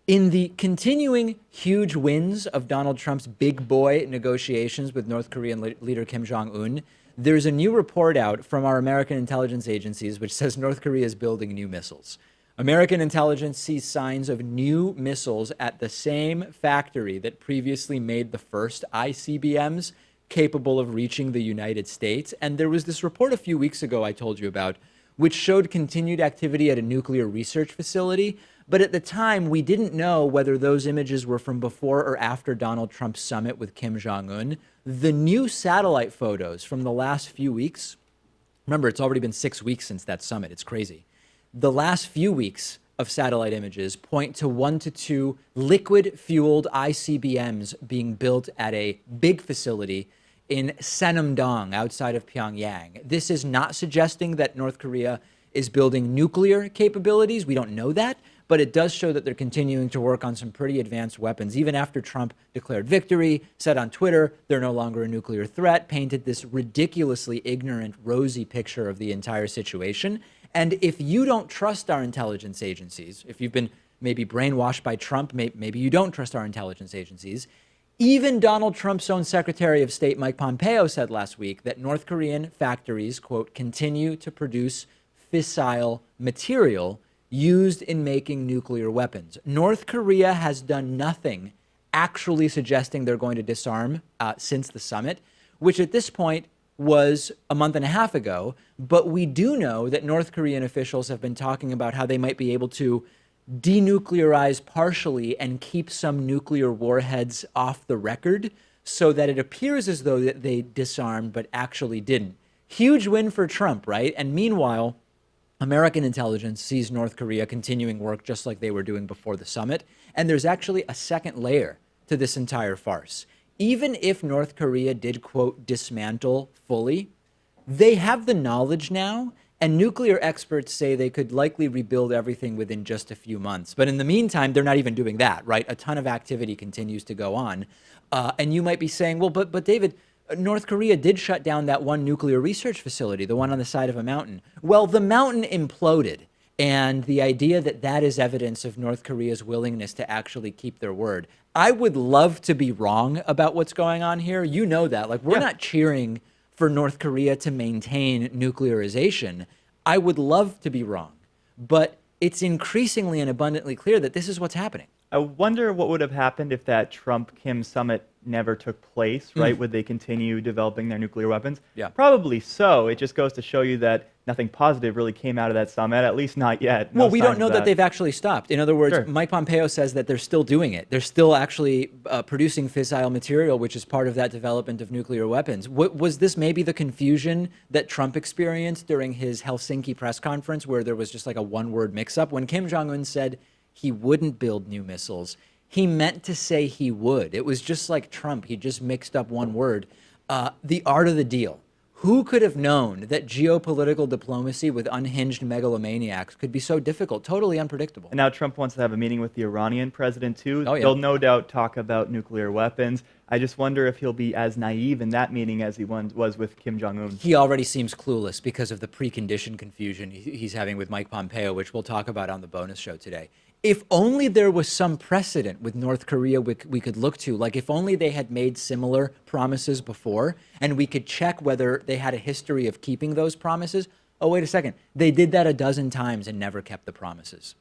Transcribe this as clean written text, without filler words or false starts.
In the continuing huge wins of Donald Trump's big boy negotiations with North Korean leader Kim Jong-un, there's a new report out from our American intelligence agencies which says North Korea is building new missiles. American intelligence sees signs of new missiles at the same factory that previously made the first ICBMs capable of reaching the United States. And there was this report a few weeks ago I told you about, which showed continued activity at a nuclear research facility. But at the time, we didn't know whether those images were from before or after Donald Trump's summit with Kim Jong-un. The new satellite photos from the last few weeks, remember, it's already been 6 weeks since that summit. It's crazy. The last few weeks of satellite images point to 1 to 2 liquid-fueled ICBMs being built at a big facility in Sanam-dong outside of Pyongyang. This is not suggesting that North Korea is building nuclear capabilities. We don't know that, but it does show that they're continuing to work on some pretty advanced weapons. Even after Trump declared victory, said on Twitter they're no longer a nuclear threat, painted this ridiculously ignorant, rosy picture of the entire situation. And if you don't trust our intelligence agencies, if you've been maybe brainwashed by Trump, maybe you don't trust our intelligence agencies, even Donald Trump's own Secretary of State, Mike Pompeo, said last week that North Korean factories, quote, continue to produce fissile material used in making nuclear weapons. North Korea has done nothing actually suggesting they're going to disarm since the summit, which at this point was a month and a half ago. But we do know that North Korean officials have been talking about how they might be able to denuclearize partially and keep some nuclear warheads off the record so that it appears as though that they disarmed but actually didn't. Huge win for Trump, right? And meanwhile, American intelligence sees North Korea continuing work just like they were doing before the summit. And there's actually a second layer to this entire farce. Even if North Korea did, quote, dismantle fully, they have the knowledge now, and nuclear experts say they could likely rebuild everything within just a few months. But in the meantime, they're not even doing that, right? A ton of activity continues to go on. And you might be saying, well, but David, North Korea did shut down that one nuclear research facility, the one on the side of a mountain. Well, the mountain imploded. And the idea that that is evidence of North Korea's willingness to actually keep their word. I would love to be wrong about what's going on here. You know that. Like, we're not cheering for North Korea to maintain nuclearization. I would love to be wrong. But it's increasingly and abundantly clear that this is what's happening. I wonder what would have happened if that Trump-Kim summit never took place, right? Would they continue developing their nuclear weapons? Yeah. Probably so. It just goes to show you that nothing positive really came out of that summit, at least not yet. Well, we don't know that they've actually stopped. In other words, Sure. Mike Pompeo says that they're still doing it. They're still actually producing fissile material, which is part of that development of nuclear weapons. Was this maybe the confusion that Trump experienced during his Helsinki press conference where there was just like a one-word mix-up? When Kim Jong-un said he wouldn't build new missiles, he meant to say he would. It was just like Trump. He just mixed up one word. The art of the deal. Who could have known that geopolitical diplomacy with unhinged megalomaniacs could be so difficult, totally unpredictable? And now Trump wants to have a meeting with the Iranian president, too. Oh, yeah. They'll no doubt talk about nuclear weapons. I just wonder if he'll be as naive in that meeting as he was with Kim Jong-un. He already seems clueless because of the precondition confusion he's having with Mike Pompeo, which we'll talk about on the bonus show today. If only there was some precedent with North Korea we could look to, like if only they had made similar promises before and we could check whether they had a history of keeping those promises. Oh, wait a second. They did that a dozen times and never kept the promises.